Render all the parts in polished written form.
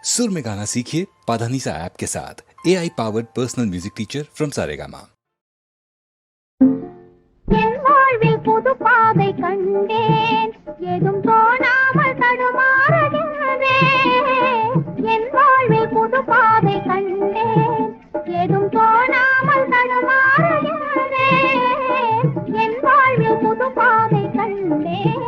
सुर में गाना सीखिए पाधानीसा ऐप के साथ। AI powered personal music teacher from Saregama. என் வாழ்வில் புது பாதை கண்டேன், ஏதும் தோணாமல் தடுமாறுகின்றேன். என் வாழ்வில் புது பாதை கண்டேன், ஏதும் தோணாமல் தடுமாறுகின்றேன். என் வாழ்வில் புது பாதை கண்டேன்.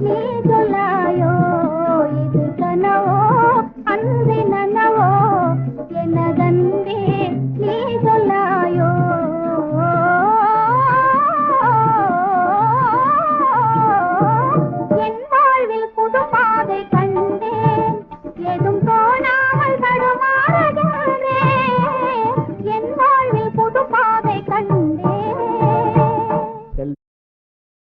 நீ